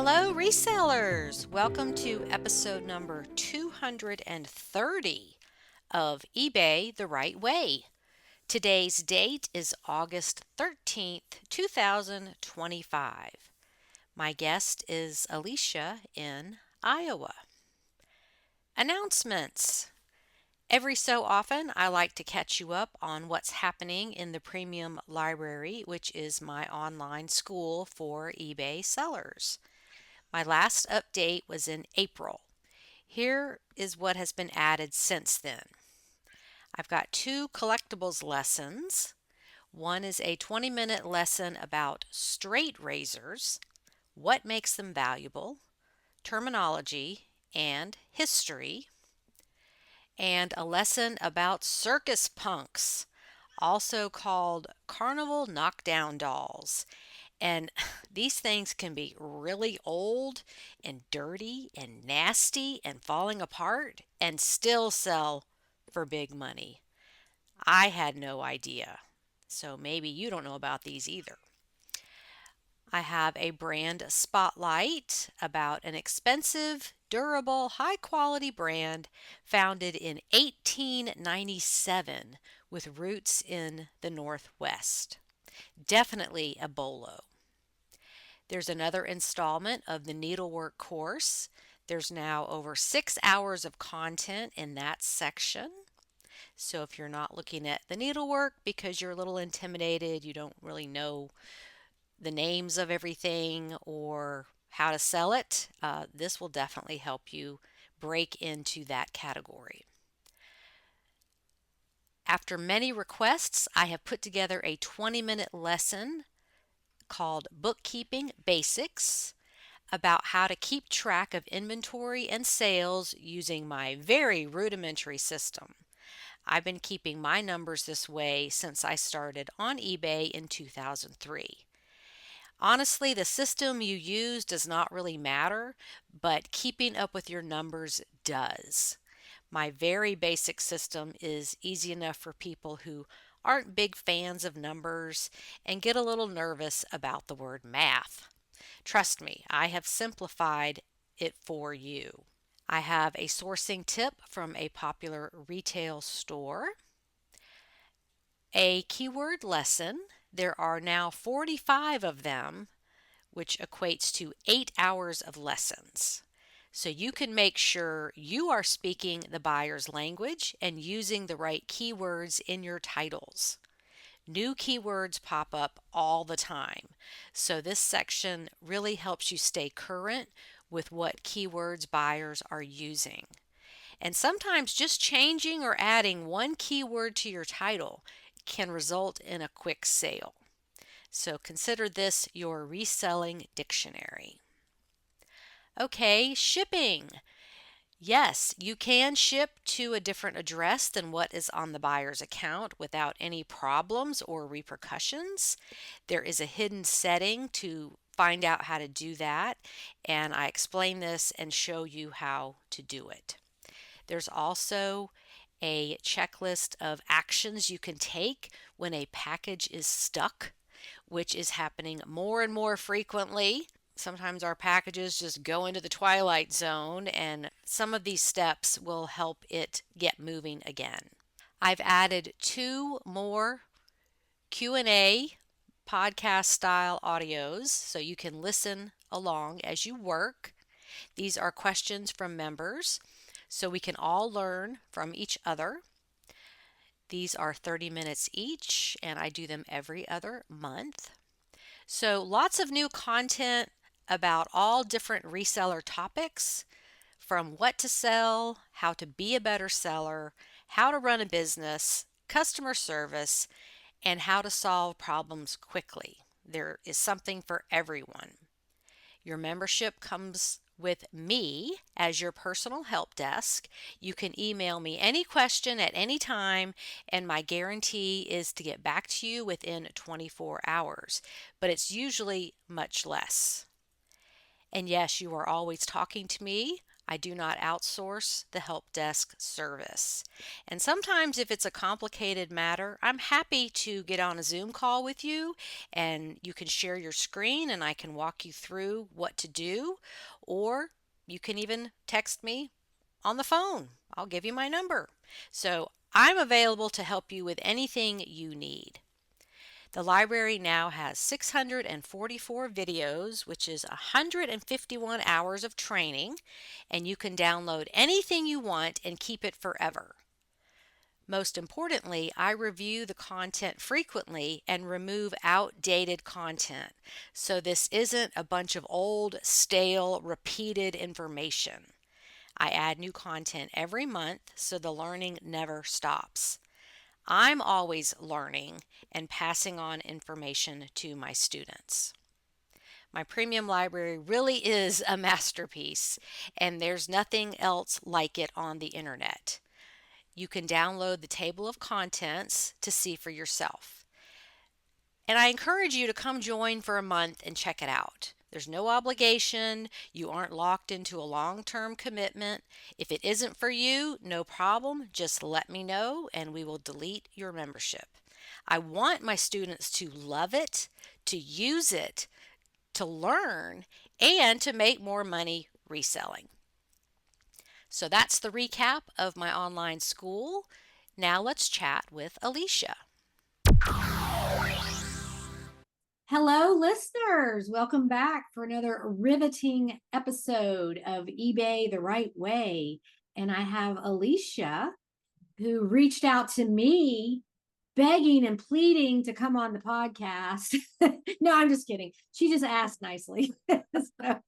Hello, resellers! Welcome to episode number 230 of eBay the Right Way. Today's date is August 13th, 2025. My guest is Alesia in Iowa. Announcements. Every so often, I like to catch you up on what's happening in the Premium Library, which is my online school for eBay sellers. My last update was in April. Here is what has been added since then. I've got 2 collectibles lessons. One is a 20-minute lesson about straight razors, what makes them valuable, terminology, and history, and a lesson about circus punks, also called carnival knockdown dolls. And these things can be really old and dirty and nasty and falling apart and still sell for big money. I had no idea. So maybe you don't know about these either. I have a brand spotlight about an expensive, durable, high quality brand founded in 1897 with roots in the Northwest. Definitely a BOLO. There's another installment of the needlework course. There's now over 6 hours of content in that section. So if you're not looking at the needlework because you're a little intimidated, you don't really know the names of everything or how to sell it, this will definitely help you break into that category. After many requests, I have put together a 20-minute lesson called Bookkeeping Basics about how to keep track of inventory and sales using my very rudimentary system. I've been keeping my numbers this way since I started on eBay in 2003. Honestly, the system you use does not really matter, but keeping up with your numbers does. My very basic system is easy enough for people who aren't big fans of numbers and get a little nervous about the word math. Trust me, I have simplified it for you. I have a sourcing tip from a popular retail store, a keyword lesson. There are now 45 of them, which equates to 8 hours of lessons. So you can make sure you are speaking the buyer's language and using the right keywords in your titles. New keywords pop up all the time, so this section really helps you stay current with what keywords buyers are using. And sometimes just changing or adding one keyword to your title can result in a quick sale. So consider this your reselling dictionary. Okay, shipping. Yes, you can ship to a different address than what is on the buyer's account without any problems or repercussions. There is a hidden setting to find out how to do that, and I explain this and show you how to do it. There's also a checklist of actions you can take when a package is stuck, which is happening more and more frequently. Sometimes our packages just go into the twilight zone, and some of these steps will help it get moving again. I've added 2 more Q&A podcast style audios so you can listen along as you work. These are questions from members so we can all learn from each other. These are 30 minutes each, and I do them every other month. So lots of new content about all different reseller topics, from what to sell, how to be a better seller, how to run a business, customer service, and how to solve problems quickly. There is something for everyone. Your membership comes with me as your personal help desk. You can email me any question at any time, and my guarantee is to get back to you within 24 hours, but it's usually much less. And yes, you are always talking to me. I do not outsource the help desk service. And sometimes, if it's a complicated matter, I'm happy to get on a Zoom call with you and you can share your screen and I can walk you through what to do. Or you can even text me on the phone. I'll give you my number. So I'm available to help you with anything you need. The library now has 644 videos, which is 151 hours of training, and you can download anything you want and keep it forever. Most importantly, I review the content frequently and remove outdated content. So this isn't a bunch of old, stale, repeated information. I add new content every month so the learning never stops. I'm always learning and passing on information to my students. My premium library really is a masterpiece, and there's nothing else like it on the internet. You can download the table of contents to see for yourself. And I encourage you to come join for a month and check it out. There's no obligation. You aren't locked into a long-term commitment. If it isn't for you, no problem. Just let me know and we will delete your membership. I want my students to love it, to use it, to learn, and to make more money reselling. So that's the recap of my online school. Now let's chat with Alesia. Hello, listeners. Welcome back for another riveting episode of eBay the Right Way. And I have Alesia, who reached out to me begging and pleading to come on the podcast. No, I'm just kidding. She just asked nicely. So,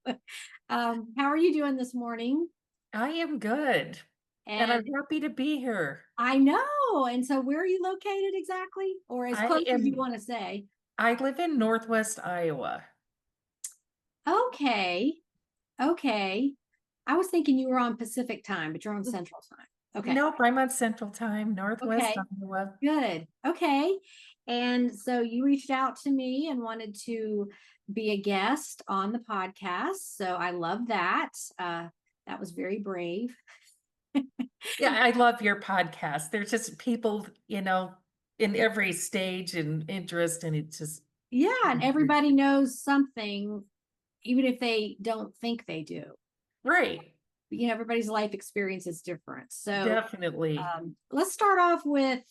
how are you doing this morning? I am good. And I'm And happy to be here. I know. And so, where are you located exactly? Or as close as you want to say? I live in Northwest Iowa. Okay. Okay. I was thinking you were on Pacific time, but you're on Central time. Okay. Nope, I'm on Central Time, Northwest Iowa. Good. Okay. And so you reached out to me and wanted to be a guest on the podcast. So I love that. That was very brave. Yeah, I love your podcast. There's just people, in every stage and interest, and it's just Yeah, and everybody knows something, even if they don't think they do. right. Everybody's life experience is different. So Definitely. let's start off with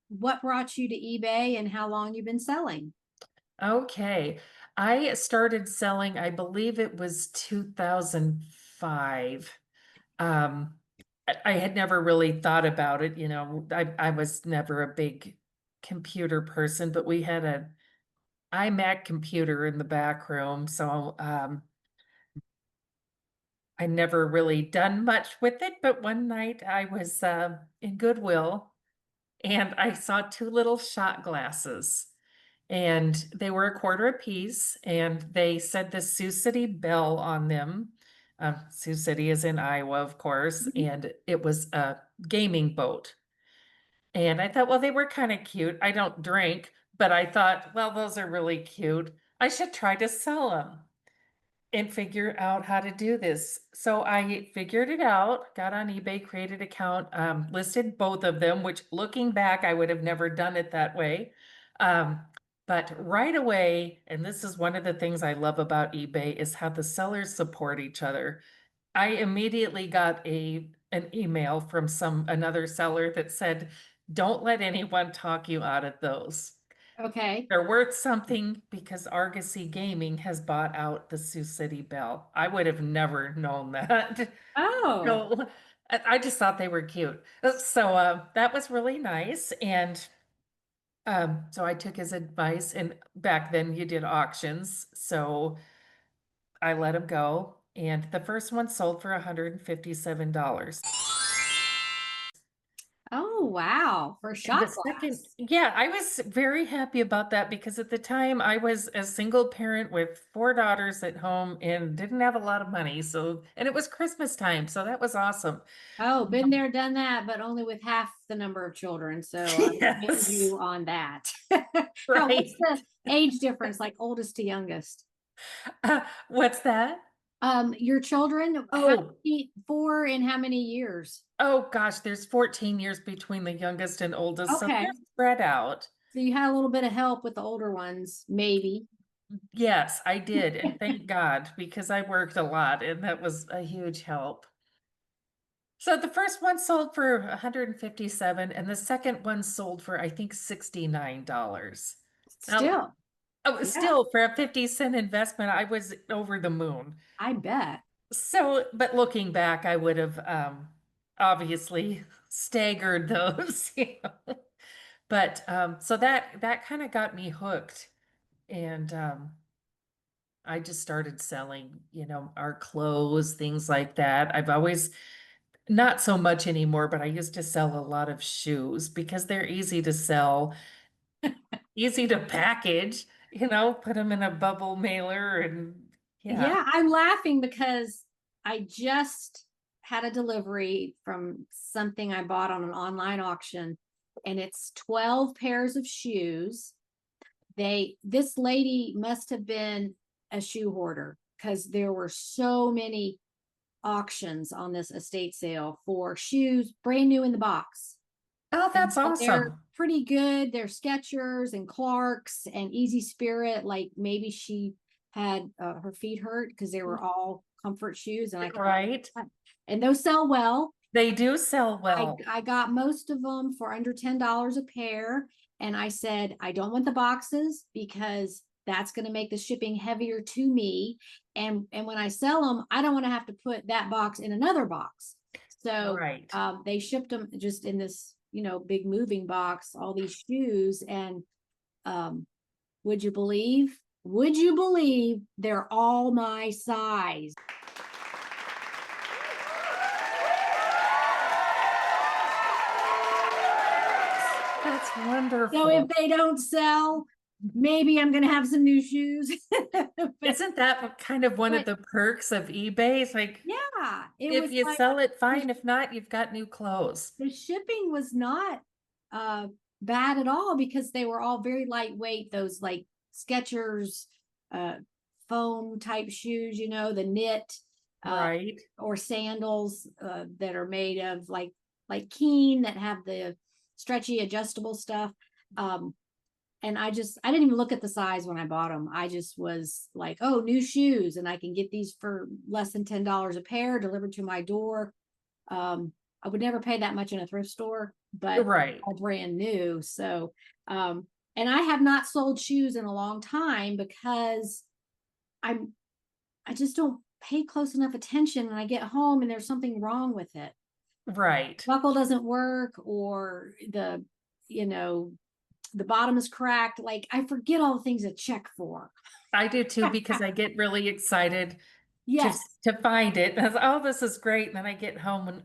what brought you to eBay and how long you've been selling. Okay. I started selling, I believe it was 2005. I had never really thought about it, I was never a big computer person, but we had an iMac computer in the back room, so I never really done much with it. But one night I was in Goodwill and I saw two little shot glasses. And they were a quarter a piece, and they said the Sioux City Bell on them. Sioux City is in Iowa, of course, and it was a gaming boat. And I thought, well, they were kind of cute. I don't drink, but I thought, well, those are really cute. I should try to sell them and figure out how to do this. So I figured it out, got on eBay, created an account, listed both of them, which looking back, I would have never done it that way. But right away, and this is one of the things I love about eBay, is how the sellers support each other. I immediately got an email from another seller that said, don't let anyone talk you out of those. Okay. They're worth something because Argosy Gaming has bought out the Sioux City Bell. I would have never known that. Oh. So I just thought they were cute. So that was really nice. And so I took his advice, and back then you did auctions. So I let him go. And the first one sold for $157. Oh, wow. For shot glass. Yeah, I was very happy about that because at the time I was a single parent with four daughters at home and didn't have a lot of money. And it was Christmas time, so that was awesome. Oh, been there, done that, but only with half the number of children. So I commend Yes. you on that. Right. What's the age difference, like oldest to youngest? What's that? Your children, Oh, 4 and how many years? oh gosh, there's 14 years between the youngest and oldest, so Okay. they're spread out. So you had a little bit of help with the older ones, maybe. Yes, I did, and thank God, because I worked a lot and that was a huge help. So the first one sold for 157 and the second one sold for I think $69. Now, Still, oh, yeah, still for a 50-cent investment, I was over the moon. I bet. So, but looking back, I would have obviously staggered those, you know. But so that kind of got me hooked. And I just started selling, you know, our clothes, things like that. I've always, not so much anymore, but I used to sell a lot of shoes because they're easy to sell, easy to package, you know, put them in a bubble mailer and yeah. Yeah, I'm laughing because I just had a delivery from something I bought on an online auction, and it's 12 pairs of shoes. This lady must have been a shoe hoarder because there were so many auctions on this estate sale for shoes brand new in the box. Oh, And that's they're awesome. pretty good. They're Skechers and Clarks and Easy Spirit. Like maybe she had her feet hurt because they were all comfort shoes, and I can. Right. And those sell well. They do sell I well. I got most of them for under $10 a pair, and I said I don't want the boxes because that's going to make the shipping heavier to me. And when I sell them, I don't want to have to put that box in another box. So Right. they shipped them just in this, big moving box, all these shoes. And um, would you believe? Would you believe they're all my size? That's So if wonderful. they don't sell, maybe I'm going to have some new shoes. but, Isn't that kind of one of but the perks of eBay? It's like yeah, it if was you like sell it, the, fine. If not, you've got new clothes. the shipping was not uh, bad at all because they were all very lightweight. Those like Skechers, uh, foam type shoes, the knit, uh, Right. or sandals that are made of like Keen that have the stretchy adjustable stuff. Um, and I didn't even look at the size when I bought them. I just was like, oh, new shoes, and I can get these for less than $10 a pair delivered to my door. I would never pay that much in a thrift store, but Right. all brand new. So, and I have not sold shoes in a long time because I'm I just don't pay close enough attention, and I get home and there's something wrong with it. Right. Buckle doesn't work, or you know the bottom is cracked. Like I forget all the things to check for. I do too because I get really excited to Yes. to find it. And I was, oh, this is great. And then I get home and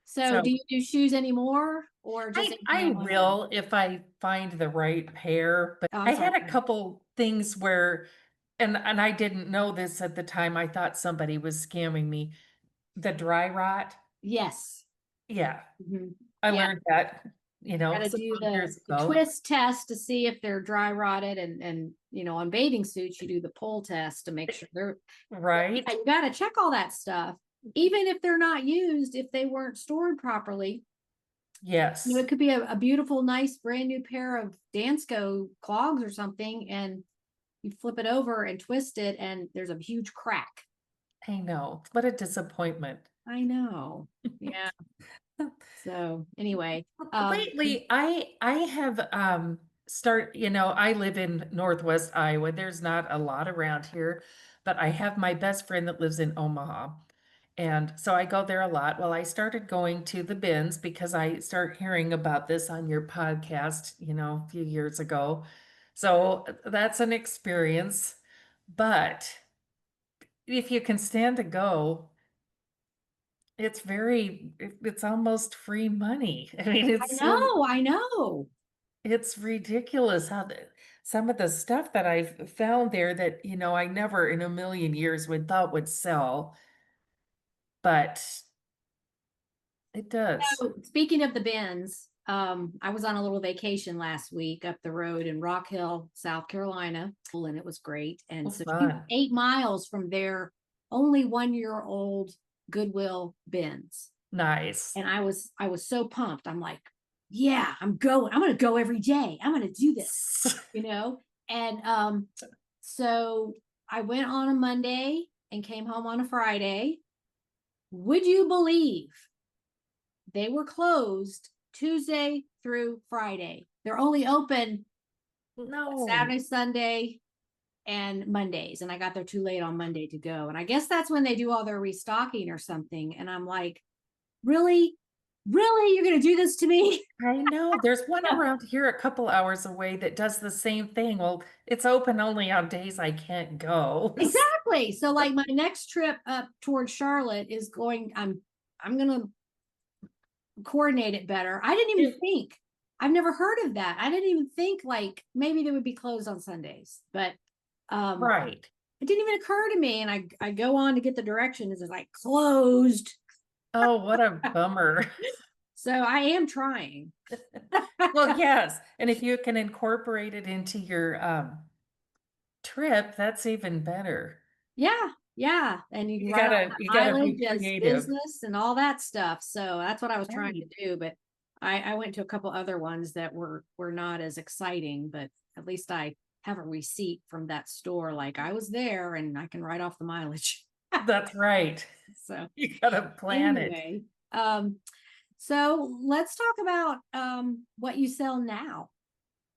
So do so you do shoes anymore or just I now and then? will if I find the right pair. But Oh, I'm I sorry. had a couple things where and I didn't know this at the time. I thought somebody was scamming me. The dry rot. Yes. Yeah, Mhm. I Yeah. learned that, you know, Got to some do the, years the ago. twist test to see if they're dry rotted, and on bathing suits you do the pull test to make sure they're. Right? Yeah, you got to check all that stuff, even if they're not used, if they weren't stored properly. Yes. It could be a beautiful, nice, brand new pair of Dansko clogs or something, and you flip it over and twist it, and there's a huge crack. I know. What a disappointment. I know. Yeah. So anyway, Lately, I have you know, I live in Northwest Iowa. There's not a lot around here, but I have my best friend that lives in Omaha. And so I go there a lot. Well, I started going to the bins because I start hearing about this on your podcast, you know, a few years ago. So that's an experience. But if you can stand to go, it's almost free money. I mean, I know, I know. it's ridiculous how some of the stuff that I've found there that, you know, I never in a million years would thought would sell, but it does. So speaking of the bins, I was on a little vacation last week up the road in Rock Hill, South Carolina, and it was great. Oh, And so fun. 8 miles from their only 1 year old Goodwill bins. Nice. And I was so pumped. I'm like, yeah, I'm going. I'm gonna go every day. I'm gonna do this, you know? And so I went on a Monday and came home on a Friday. Would you believe they were closed Tuesday through Friday? They're only open No. Saturday, Sunday, and Mondays. And I got there too late on Monday to go. And I guess that's when they do all their restocking or something. And I'm like, really? Really? You're going to do this to me? I know. There's one around here a couple hours away that does the same thing. Well, it's open only on days I can't go. Exactly. So like my next trip up towards Charlotte is going, I'm going to coordinate it better. I didn't even think, I've never heard of that. I didn't even think like maybe they would be closed on Sundays, but Right. it didn't even occur to me. And I go on to get the directions. It's like closed. Oh, what a bummer. So I am trying. Well, yes. And if you can incorporate it into your trip, that's even better. Yeah, yeah. And you can You write gotta off you the gotta be mileage as creative. business and all that stuff. So that's what I was trying to Right. do. But I went to a couple other ones that were not as exciting, but at least I have a receipt from that store. Like I was there and I can write off the mileage. That's right. So You gotta plan it. anyway, so let's talk about what you sell now.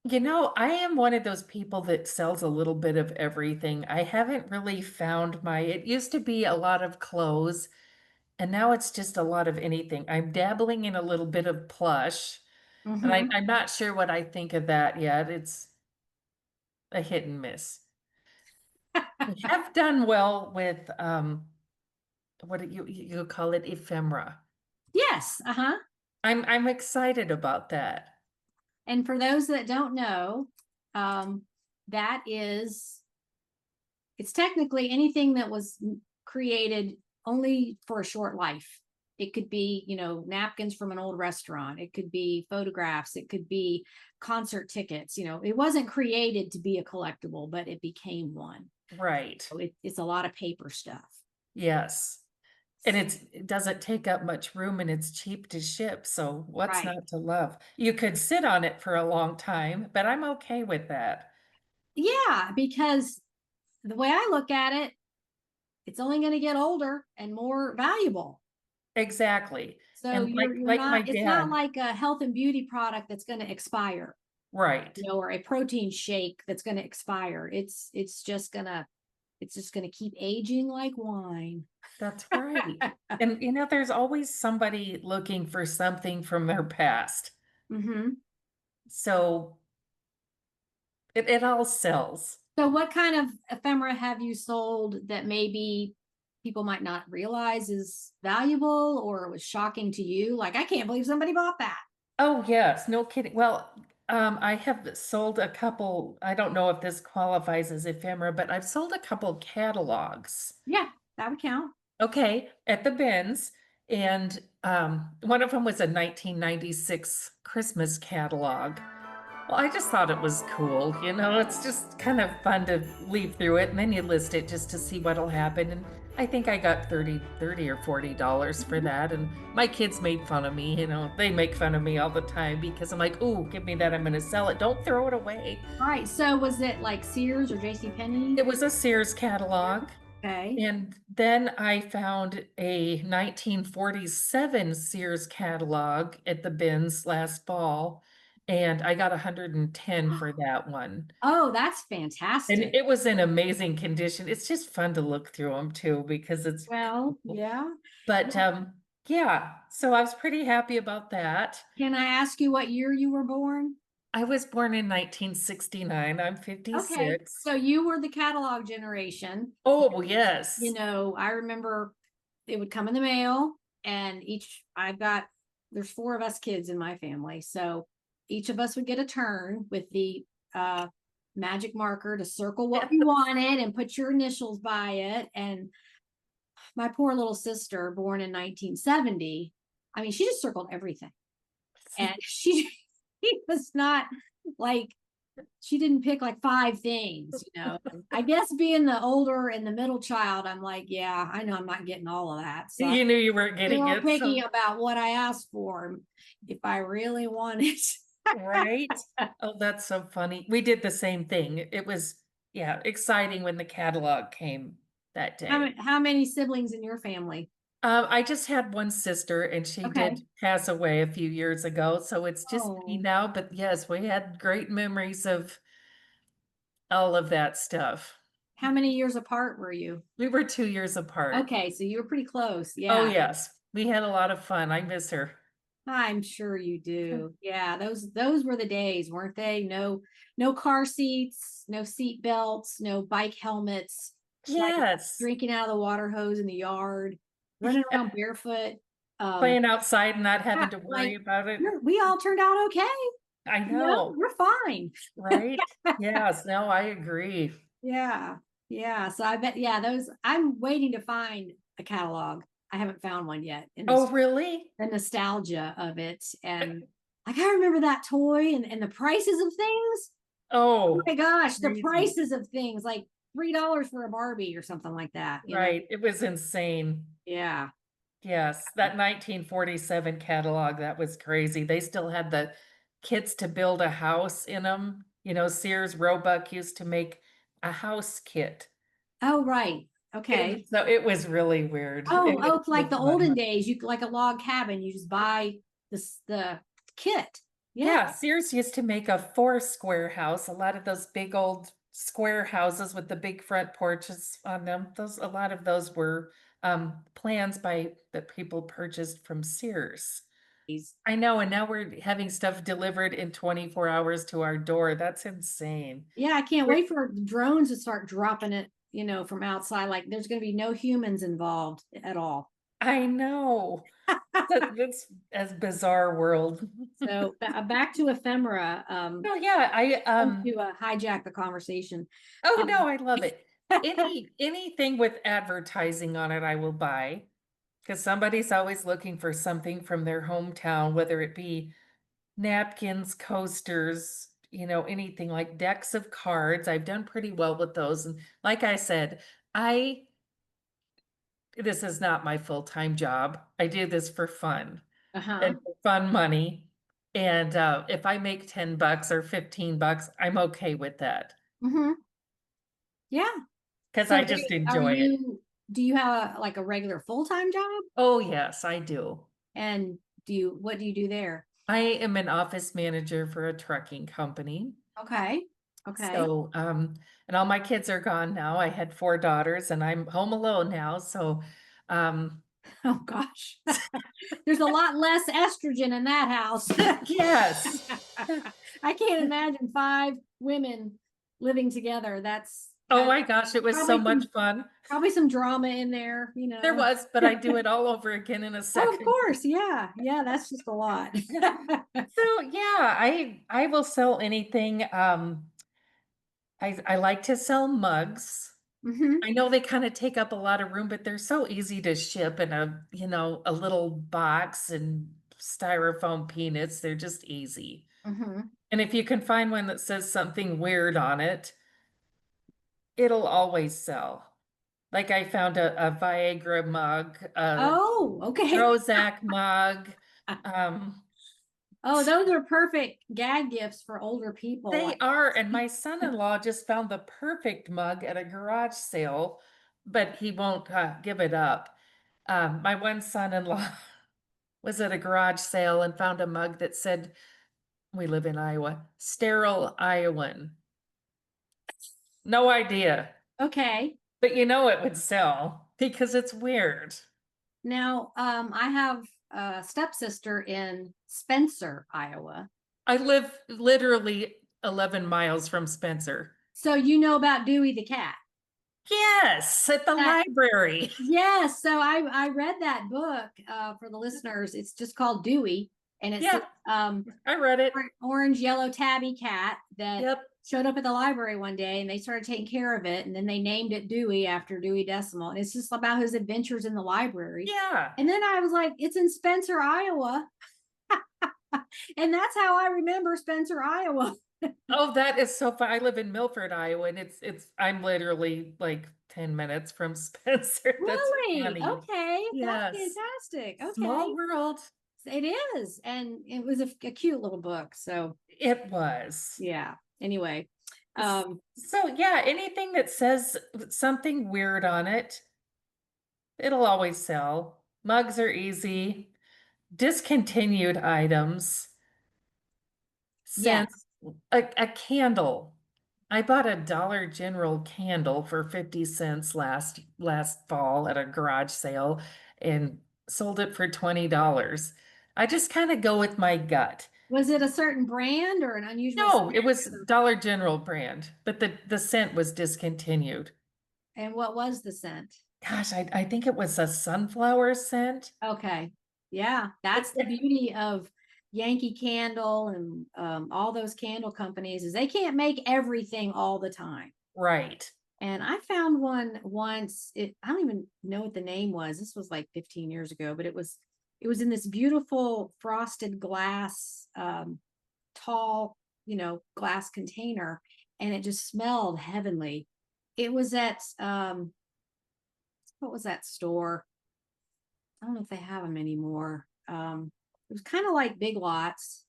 You know, I am one of those people that sells a little bit of everything. I haven't really found it used to be a lot of clothes, and now it's just a lot of anything. I'm dabbling in a little bit of plush, and Mm-hmm. I'm not sure what I think of that yet. It's a hit and miss. I have done well with what do you call it, ephemera. Yes. Uh-huh. I'm excited about that. And for those that don't know, um, that is, it's technically anything that was created only for a short life. It could be, napkins from an old restaurant. It could be photographs. It could be concert tickets. It wasn't created to be a collectible, but it became one. Right. So it's a lot of paper stuff. Yes. And it doesn't take up much room and it's cheap to ship. So what's Right. not to love? You could sit on it for a long time, but I'm okay with that. Yeah, because the way I look at it, it's only going to get older and more valuable. Exactly. So And you're like my not, it's not dad, like a health and beauty product that's going to expire, right. or a protein shake that's going to expire. It's just going to keep aging like wine. That's right. And there's always somebody looking for something from their past. Mm-hmm. So it all sells. So what kind of ephemera have you sold that maybe people might not realize is valuable or was shocking to you? Like, I can't believe somebody bought that. Oh, yes, no kidding. Well, I have sold a couple, I don't know if this qualifies as ephemera, but I've sold a couple catalogs. Yeah, that would count. Okay, at the bins. And one of them was a 1996 Christmas catalog. Well, I just thought it was cool. It's just kind of fun to leaf through it and then you list it just to see what'll happen. And I think I got 30 or $40 for that. And my kids made fun of me. They make fun of me all the time because I'm like, "Ooh, give me that. I'm going to sell it. Don't throw it away." All right. So was it like Sears or J.C. Penney? It was a Sears catalog. Okay. And then I found a 1947 Sears catalog at the bins last fall, and I got 110 for that one. Oh, that's And fantastic. it was in amazing condition. It's just fun to look through them too because it's Well, cool. yeah. But yeah, so I was pretty happy about that. Can I ask you what year you were born? I was born in 1969. I'm Okay. 56. So you were the catalog generation. Oh, yes. I remember it would come in the mail and there's 4 of us kids in my family. So each of us would get a turn with the magic marker to circle what we wanted and put your initials by it. And my poor little sister, born in 1970, I mean, she just circled everything. and she was not like, she didn't pick like 5 things, you know. I guess being the older and the middle child, I'm like, yeah, I know I'm not getting all of that. So I'm You knew you weren't a getting little it, picky so about what I asked for if I really want it. right. Oh, that's so funny. We did the same thing. It was, yeah, exciting when the catalog came that day. How many siblings in your family? I just had one sister and she Okay. did pass away a few years ago, so it's just me Oh, now. But yes, we had great memories of all of that stuff. how many years apart were you? We were 2 years apart. Okay, so you were pretty close. Oh, Yeah. yes, we had a lot of fun. I miss her. I'm sure you do. Yeah, those were the days, weren't they? No car seats, no seat belts, no bike helmets, like Yes. drinking out of the water hose in the yard, running around barefoot. Um, Playing outside and not having to like worry about it. we all turned out okay. I You know, know, we're fine. right? Yes, no, I agree. Yeah. Yeah. So I bet, yeah, those, I'm waiting to find a catalog. I haven't found one yet. And Oh, it's really? the nostalgia of it. And like, I remember that toy and the prices of things. Oh Oh, my gosh, the crazy. prices of things like $3 for a Barbie or something like that, you know? Right. It was insane. Yeah. Yes, that 1947 catalog, that was crazy. They still had the kits to build a house in them. You know, Sears Roebuck used to make a house kit. Oh, right. Okay. And so it was really weird. It was It's like so the fun. olden days, you like a log cabin, you just buy the kit. Yeah. Yeah, Sears used to make a 4 square house. A lot of those big old square houses with the big front porches on them. A lot of those were plans by that people purchased from Sears. I know, and now we're having stuff delivered in 24 hours to our door. That's insane. Yeah, I can't We're- wait for drones to start dropping it, you know, from outside. Like there's going to be no humans involved at all. I know. That's a bizarre world. So back to ephemera. Oh yeah, To hijack the conversation. oh Um, no, I love it. Anything with advertising on it, I will buy. Because somebody's always looking for something from their hometown, whether it be napkins, coasters, anything like decks of cards. I've done pretty well with those. And like I said, I this is not my full-time job. I do this for fun uh-huh. and for fun money. And if I make $10 or $15, I'm okay with that Hmm. Yeah. because So I just are enjoy it. you, do you have like a regular full-time job? Oh, yes, I do. And what do you do there? I am an office manager for a trucking company. Okay. Okay. So, and all my kids are gone now. I had 4 daughters and I'm home alone now. So, um, Oh gosh. There's a lot less estrogen in that house. yes. I can't imagine 5 women living together. That's Oh my gosh, it was so probably much fun. some drama in there, you There know. was, but I do it all over again in a Oh, of second. course. Yeah. Yeah, that's just a lot. So yeah, I will sell anything. I like to sell mugs. Hmm. I know they kind of take up a lot of room, but they're so easy to ship in a little box and styrofoam peanuts. They're just easy. Hmm. And if you can find one that says something weird on it, it'll always sell. Like I found a Viagra mug, a Oh, okay. Prozac mug. Um, Oh, those are perfect gag gifts for older people. they are, and my son-in-law just found the perfect mug at a garage sale, but he won't give it up. My one son-in-law was at a garage sale and found a mug that said, we live in Iowa, sterile Iowan. No idea, Okay. but it would sell because it's weird. Now, I have a stepsister in Spencer, Iowa. I live literally 11 miles from Spencer. So you know about Dewey the cat. Yes, at the That library. Yes, so I read that book for the listeners. It's just called Dewey, and it's Yeah, I read it. orange yellow tabby cat that Yep. showed up at the library one day, and they started taking care of it, and then they named it Dewey after Dewey Decimal, and it's just about his adventures in the library. Yeah. And then I was like, it's in Spencer, Iowa. And that's how I remember Spencer, Iowa. Oh, that is so fun. I live in Milford, Iowa, and I'm literally like 10 minutes from Spencer. That's Really? funny. Okay, that's Yes. fantastic. Okay, Small world. it is, and it was a cute little book. So It was. yeah. Anyway, S- um, So yeah, anything that says something weird on it, it'll always sell. Mugs are easy. Discontinued items. Since yes. a candle. I bought a Dollar General candle for 50 cents last fall at a garage sale and sold it for $20. I just kind of go with my gut. Was it a certain brand or an unusual No, it scent? was Dollar General brand, but the scent was discontinued. And what was the scent? Gosh, I think it was a sunflower scent. Okay. Yeah, that's the beauty of Yankee Candle and all those candle companies is they can't make everything all the time. Right. And I found one once. I don't even know what the name was. This was like 15 years ago, but it was in this beautiful frosted glass, tall, glass container, and it just smelled heavenly. It was at what was that store? I don't know if they have them anymore. It was kind of like Big Lots.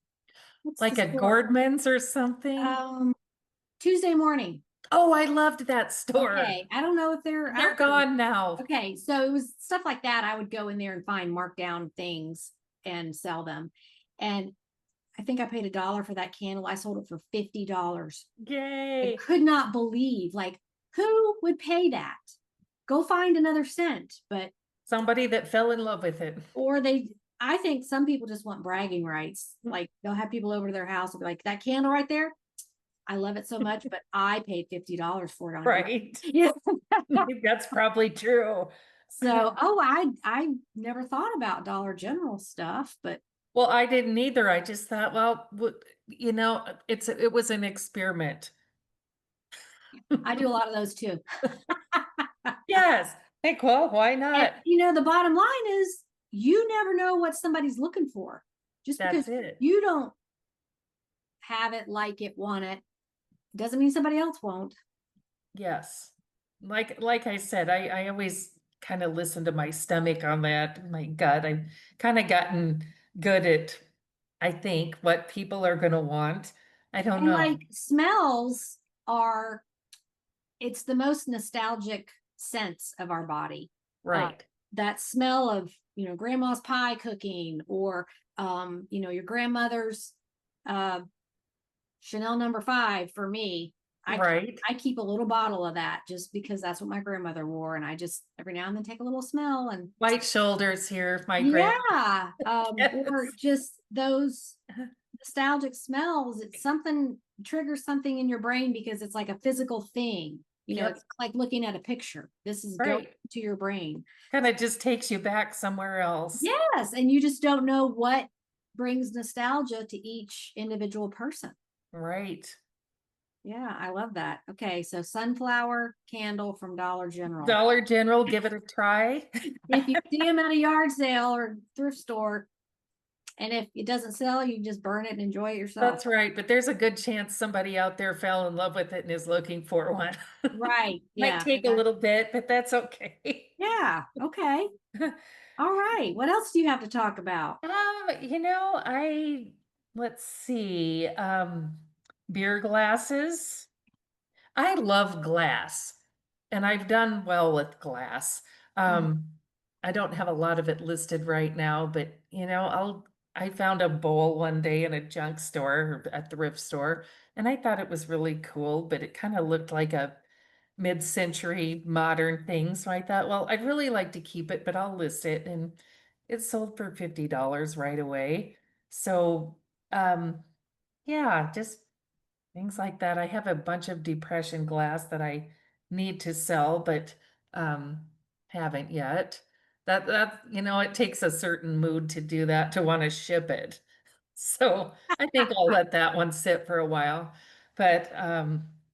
What's the Like a store? Gordman's or something. Um, Tuesday Morning. Oh, I loved that store. Okay, I don't know if they're They're out there. gone now. Okay, so it was stuff like that. I would go in there and find markdown things and sell them. And I think I paid $1 for that candle. I sold it for $50. I Yay. could not believe, like, who would pay that? Go find another scent. But Somebody that fell in love with it. or I think some people just want bragging rights. Like they'll have people over to their house and be like, that candle right there, I love it so much, but I paid $50 for it on eBay. Right. Yeah. That's probably true. So, oh, I never thought about Dollar General stuff, but Well, I didn't either. I just thought, well, it was an experiment. I do a lot of those too. Yes. Like, well, why And not? the bottom line is you never know what somebody's looking for. Just because That's it. you don't have it, like it, want it, doesn't mean somebody else won't. Yes. Like I said, I always kind of listen to my stomach on that, my gut. I've kind of gotten good at, I think, what people are going to want. I don't And know. like smells are, it's the most nostalgic sense of our body. Uh, Right. that smell of, grandma's pie cooking, or, your grandmother's uh, Chanel number 5 for me. I Right. I keep a little bottle of that just because that's what my grandmother wore, and I just every now and then take a little smell. And White shoulders here, my grand. yeah, or Yes. just those nostalgic smells. It's something triggers something in your brain because it's like a physical thing. Yep. It's like looking at a picture. This is going Right. to your brain. Kind of just takes you back somewhere else. Yes, and you just don't know what brings nostalgia to each individual person. Right. Yeah, I love that. Okay, so sunflower candle from Dollar General. Dollar General, give it a try. If you see them at a yard sale or thrift store, and if it doesn't sell, you can just burn it and enjoy it yourself. That's right. But there's a good chance somebody out there fell in love with it and is looking for one. Right. Might Yeah. take a little bit, but that's okay. Yeah. Okay. All right. What else do you have to talk about? Let's see, beer glasses. I love glass and I've done well with glass. Mhm. Um, I don't have a lot of it listed right now, but I found a bowl one day in a junk store or a thrift store, and I thought it was really cool, but it kind of looked like a mid-century modern thing. So I thought, well, I'd really like to keep it, but I'll list it. And it sold for $50 right away. So, um, yeah, just things like that. I have a bunch of depression glass that I need to sell, but haven't yet. It takes a certain mood to do that, to want to ship it. So I think I'll let that one sit for a while. But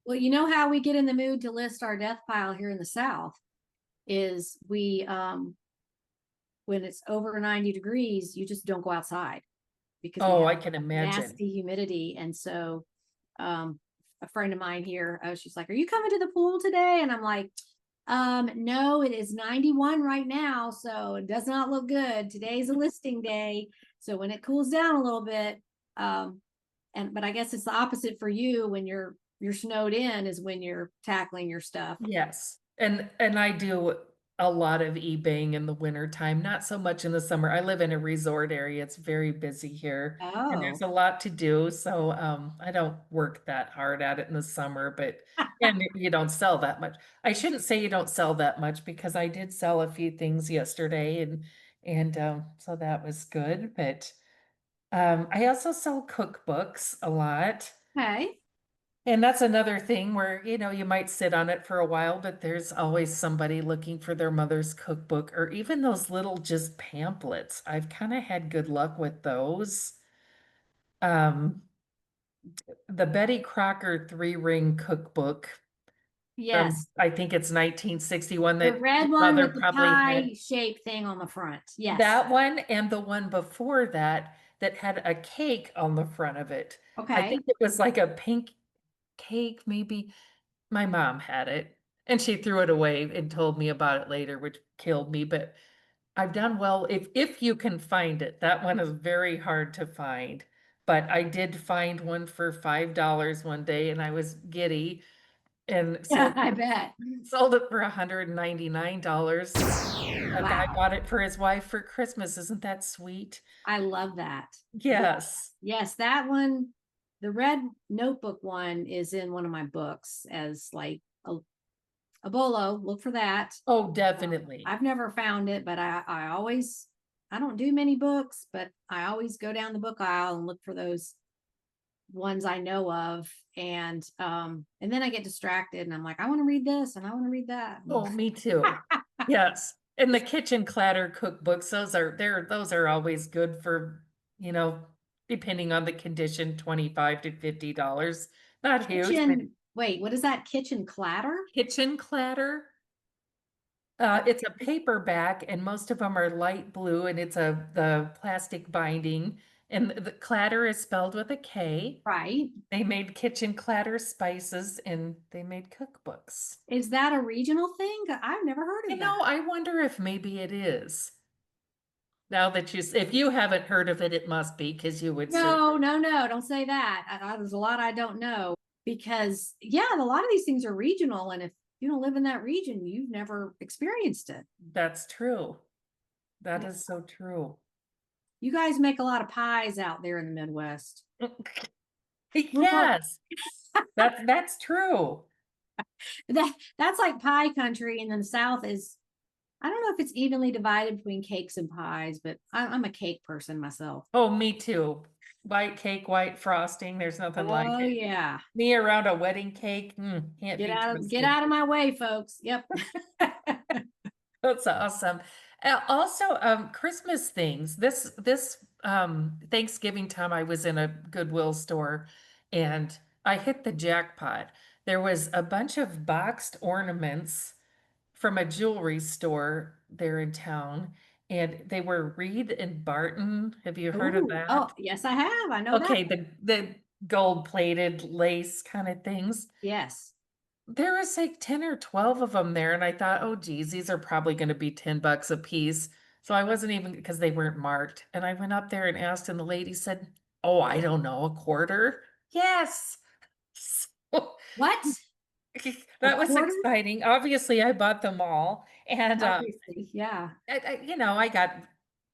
Well, you know how we get in the mood to list our death pile here in the South is when it's over 90 degrees, you just don't go outside. because we Oh, I have can imagine. nasty humidity. And so um, a friend of mine here, she's like, "Are you coming to the pool today?" And I'm like, no, it is 91 right now, so it does not look good. Today's a listing day. So when it cools down a little bit, but I guess it's the opposite for you when you're snowed in is when you're tackling your stuff. Yes. And I do a lot of eBaying in the winter time, not so much in the summer. I live in a resort area. It's very busy here and there's Oh, a lot to do. So I don't work that hard at it in the summer, but and you don't sell that much. I shouldn't say you don't sell that much because I did sell a few things yesterday and so that was good. But I also sell cookbooks a lot. okay. And that's another thing where, you might sit on it for a while, but there's always somebody looking for their mother's cookbook or even those little just pamphlets. I've kind of had good luck with those. Um, the Betty Crocker three-ring cookbook from, Yes. I think it's 1961 The that red your one mother with the probably pie had. shaped thing on the front. Yes. That one and the one before that that had a cake on the front of it. I Okay. think it was like a pink cake, maybe. My mom had it and she threw it away and told me about it later, which killed me. But I've done well if you can find it. That one is very hard to find. But I did find one for $5 one day and I was giddy and Yeah, sold I bet. sold it for $199. A guy Wow. bought it for his wife for Christmas. Isn't that sweet? I love that. Yeah. Yes. Yes, that one, the red notebook one is in one of my books as like a bolo. Look for that. Oh, definitely. I've never found it, but I don't do many books, but I always go down the book aisle and look for those ones I know of. And then I get distracted and I'm like, I want to read this and I want to read that. Oh, me too. Yes. And the kitchen clatter cookbooks, those are always good for, you know, depending on the condition, 25 to $50. Not huge, but Wait, what is that? Kitchen clatter? kitchen clatter. It's a paperback and most of them are light blue and it's the plastic binding and the clatter is spelled with a K. Right. They made kitchen clatter spices and they made cookbooks. Is that a regional thing? I've never heard of that. I wonder if maybe it is. Now that if you haven't heard of it, it must be because you would search. No, no, no, don't say that. There's a lot I don't know because, yeah, a lot of these things are regional. And if you don't live in that region, you've never experienced it. That's true. That Yeah. is so true. You guys make a lot of pies out there in the Midwest. Yes, that's true. That's like pie country. And then the South is, I don't know if it's evenly divided between cakes and pies, but I'm a cake person myself. Oh, me too. White cake, white frosting. There's nothing like Oh it. yeah. Me around a wedding cake, can't be Get trusted. out of my way, folks. Yep. That's awesome. Also, Christmas things. This Thanksgiving time, I was in a Goodwill store, and I hit the jackpot. There was a bunch of boxed ornaments from a jewelry store there in town, and they were Reed and Barton. Have you heard of Ooh, oh, that? yes, I have. I know that. Okay, the gold plated lace kind of things. Yes. There was like 10 or 12 of them there, and I thought, oh geez, these are probably going to be $10 a piece. So I wasn't even because they weren't marked. And I went up there and asked, and the lady said, oh, I don't know, a quarter? Yes. So What? A that was quarter? exciting. Obviously, I bought them all, and Obviously, yeah. I got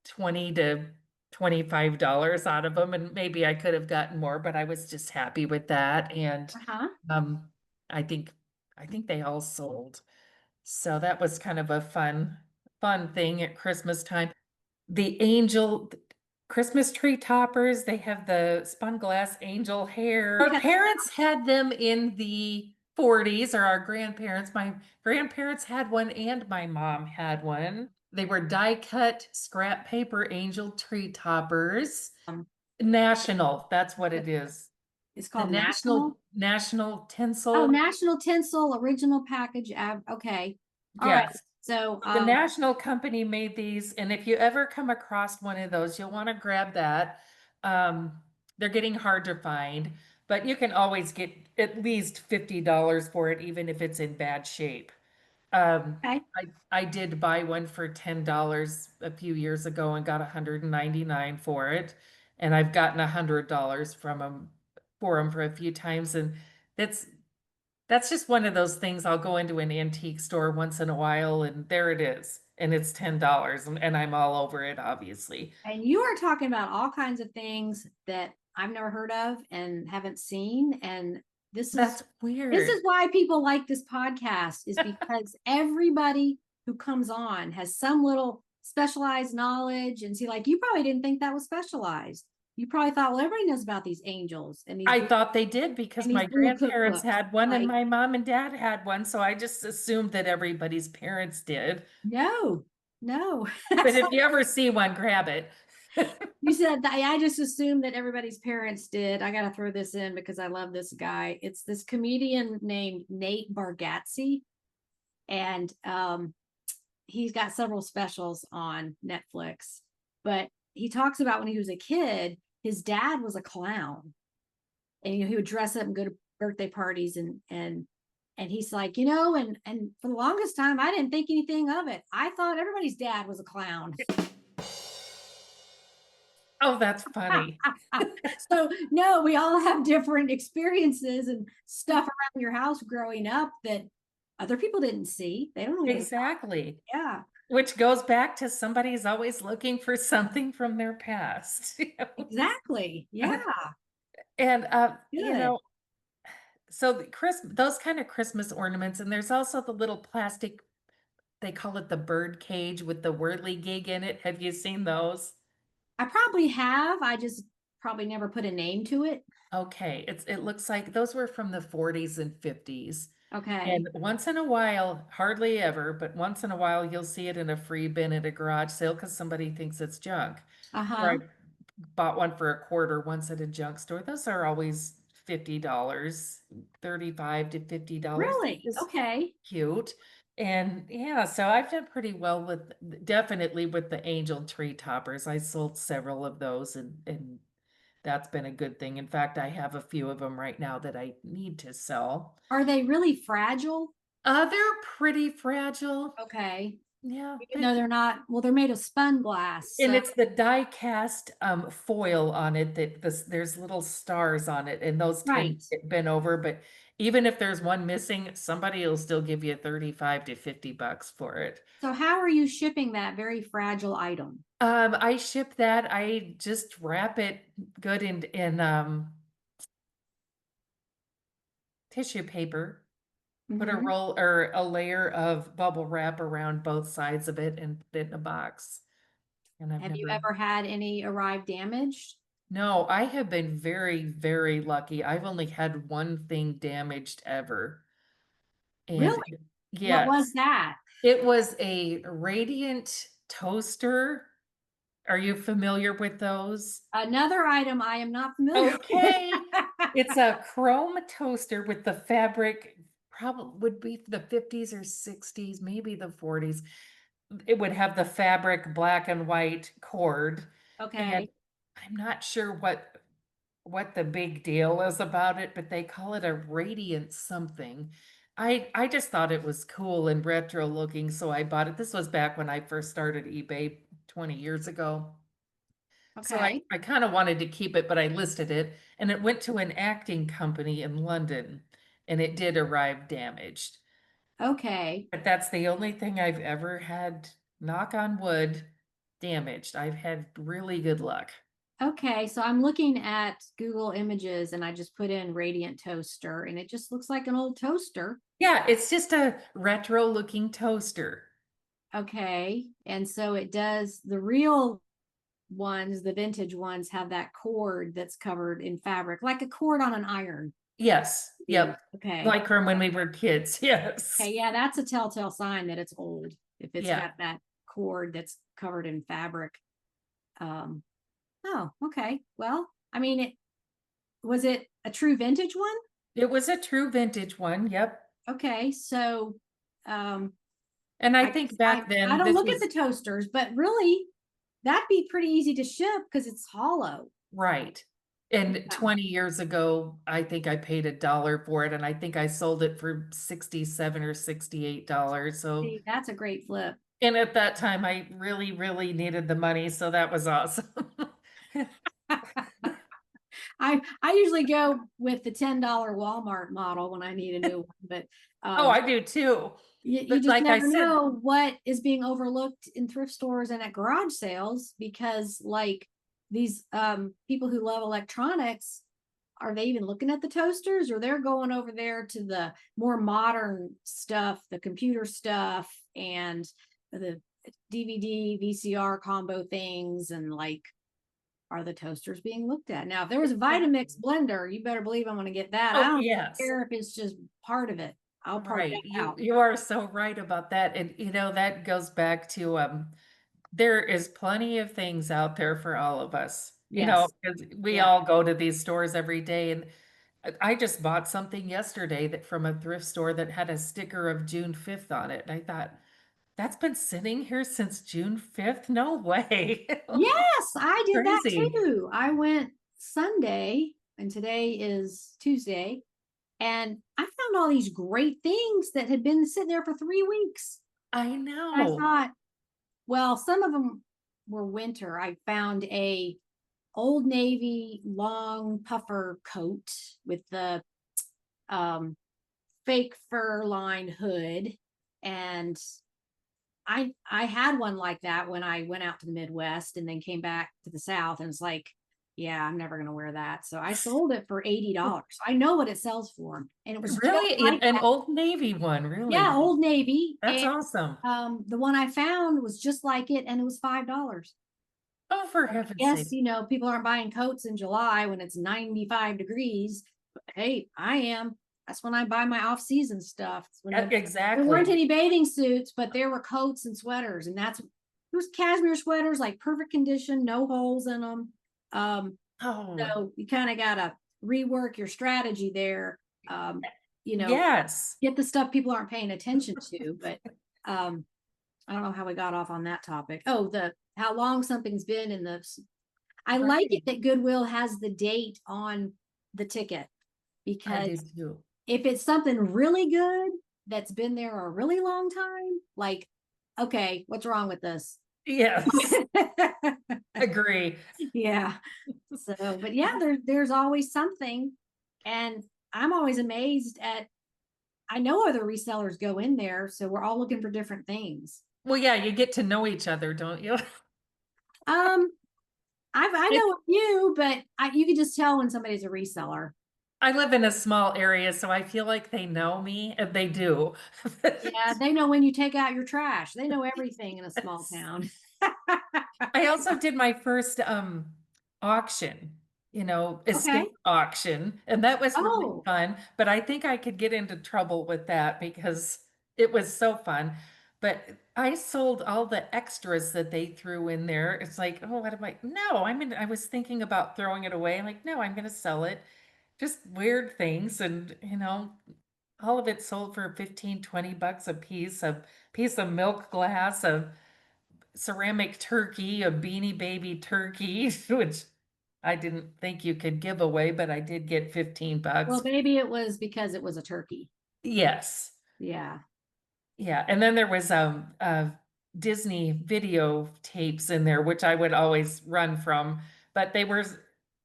20 to $25 out of them, and maybe I could have gotten more, but I was just happy with that. And Uh-huh. um, I think I think they all sold. So that was kind of a fun thing at Christmas time. The angel Christmas tree toppers, they have the spun glass angel hair. Our Okay. parents had them in the 40s, or our grandparents. My grandparents had one and my mom had one. They were die cut scrap paper angel tree toppers. National, that's what it is. It's The called National. National Oh, Tinsel. National Tinsel Original Package. Okay. All right. Yes. So, The national company made these, and if you ever come across one of those, you'll want to grab that. Um, they're getting hard to find, but you can always get at least $50 for it, even if it's in bad shape. Um, Okay. I did buy one for $10 a few years ago and got 199 for it. And I've gotten $100 from them for them for a few times. And that's that's just one of those things. I'll go into an antique store once in a while and there it is. And it's $10 and I'm all over it, obviously. And you are talking about all kinds of things that I've never heard of and haven't seen. And this is That's this weird. is why people like this podcast, is because everybody who comes on has some little specialized knowledge. And see, like, you probably didn't think that was specialized. You probably thought, well, everybody knows about these angels and I thought they did and because these my blue grandparents cookbooks. had one and Like, my mom and dad had one, so I just assumed that everybody's parents did. no, no. But That's if like you ever see one, grab it. you said that. I just assumed that everybody's parents did. I got to throw this in because I love this guy. It's this comedian named Nate Bargatze, and he's got several specials on Netflix. But he talks about when he was a kid, his dad was a clown, and he would dress up and go to birthday parties, and he's like, and for the longest time, I didn't think anything of it. I thought everybody's dad was a clown. Oh, that's funny. So no, we all have different experiences and stuff around your house growing up that other people didn't see. They don't know what. Exactly. Yeah, Which goes back to somebody's always looking for something from their past. exactly. Yeah, And good. so those kind of Christmas ornaments, and there's also the little plastic, they call it the bird cage with the whirligig in it. Have you seen those? I probably have. I just probably never put a name to it. Okay, it looks like those were from the 40s and 50s. Okay. And once in a while, hardly ever, but once in a while, you'll see it in a free bin at a garage sale because somebody thinks it's junk. Or I Uh-huh. bought one for a quarter once at a junk store. Those are always $50, $35 to $50. They're Really? just Okay. cute. And yeah, so I've done pretty well with definitely with the angel tree toppers. I sold several of those and that's been a good thing. In fact, I have a few of them right now that I need to sell. Are they really fragile? They're pretty fragile. Okay. Yeah, Even though they're not, well, they're made of spun glass. and So, it's the die cast foil on it that there's little stars on it, and those tend right. to get bent over. But even if there's one missing, somebody will still give you 35 to $50 for it. So how are you shipping that very fragile item? I ship that. I just wrap it good in tissue paper. Put a Mm-hmm. roll or a layer of bubble wrap around both sides of it and put it in a box. And I've Have you never, ever had any arrive damaged? no, I have been very, very lucky. I've only had one thing damaged ever. And Really? What was yes, that? it was a radiant toaster. Are you familiar with those? Another item I am not familiar with. Okay. It's a chrome toaster with the fabric, probably would be the 50s or 60s, maybe the 40s. It would have the fabric black and white cord. And Okay. I'm not sure what the big deal is about it, but they call it a radiant something. I just thought it was cool and retro looking, so I bought it. This was back when I first started eBay 20 years ago. So I, Okay. I kind of wanted to keep it, but I listed it and it went to an acting company in London and it did arrive damaged. Okay. But that's the only thing I've ever had, knock on wood, damaged. I've had really good luck. Okay. So I'm looking at Google Images and I just put in radiant toaster and it just looks like an old toaster. Yeah, it's just a retro looking toaster. Okay. And so it does, the real ones, the vintage ones, have that cord that's covered in fabric, like a cord on an iron. Yes, yep. Okay. Like from when we were kids. Yes. Okay. Yeah, that's a telltale sign that it's old if it's Yeah. got that cord that's covered in fabric. Um, oh, okay. Well, I mean, it was it a true vintage one? It was a true vintage one. Yep. Okay, so um And I I think guess I back I then don't this look at was, the toasters, but really that'd be pretty easy to ship because it's hollow. Right. And Yeah. 20 years ago, I think I paid $1 for it, and I think I sold it for 67 or $68. So, See, that's a great flip. and at that time, I really, really needed the money, so that was awesome. I usually go with the $10 Walmart model when I need a new one, but Oh, um I do too. you But just like I never said, know what is being overlooked in thrift stores and at garage sales because like these people who love electronics, are they even looking at the toasters or they're going over there to the more modern stuff, the computer stuff and the DVD, VCR combo things and like are the toasters being looked at? Now, if there was a exactly. Vitamix blender, you better believe I'm going to get that. I Oh, don't yes. care if it's just part of it. I'll part Right. that out. You are so right about that. And that goes back to there is plenty of things out there for all of us. Yes. Because we Yeah. all go to these stores every day. And I just bought something yesterday that from a thrift store that had a sticker of June 5th on it. And I thought, that's been sitting here since June 5th? No way. Yes, I did that Crazy. too. I went Sunday and today is Tuesday and I found all these great things that had been sitting there for 3 weeks. I And I know. thought, well, some of them were winter. I found a Old Navy long puffer coat with the um, fake fur lined hood. And I had one like that when I went out to the Midwest and then came back to the South and it's like, yeah, I'm never gonna wear that. So I sold it for $80. I know what it sells for. And it was just Really? like An that. Old Navy one, Yeah, really? Old Navy. That's And awesome. the one I found was just like it and it was $5. Oh, for I heaven's guess, sake. people aren't buying coats in July when it's 95 degrees. But hey, I am. That's when I buy my off-season stuff. It's when there weren't Exactly. any bathing suits, but there were coats and sweaters, and it was cashmere sweaters, like perfect condition, no holes in them. Um, Oh, so you kind of gotta rework your strategy there. You know, yes. get the stuff people aren't paying attention to. But um, I don't know how we got off on that topic. Oh, the how long something's been in the I like it Right. that Goodwill has the date on the ticket I because do too. if it's something really good that's been there a really long time, like, okay, what's wrong with this? Yes. Agree. Yeah. So, but yeah, there's always something. And I'm always amazed at I know other resellers go in there, so we're all looking for different things. Well, yeah, you get to know each other, don't you? Um, I I know a few, but you can just tell when somebody's a reseller. I live in a small area, so I feel like they know me, and they do. Yeah, they know when you take out your trash. They know everything in a small Yes. town. I also did my first auction, Okay. estate auction, and that was really Oh, fun, but I think I could get into trouble with that because it was so fun. But I sold all the extras that they threw in there. It's like, oh, what am I? No, I was thinking about throwing it away. I'm like, no, I'm gonna sell it. Just weird things and all of it sold for 15, $20 a piece, a piece of milk glass, a ceramic turkey, a Beanie Baby turkey, which I didn't think you could give away, but I did get well, $15. maybe it was because it was a turkey. Yes. Yeah. Yeah. And then there was Disney video tapes in there, which I would always run from, but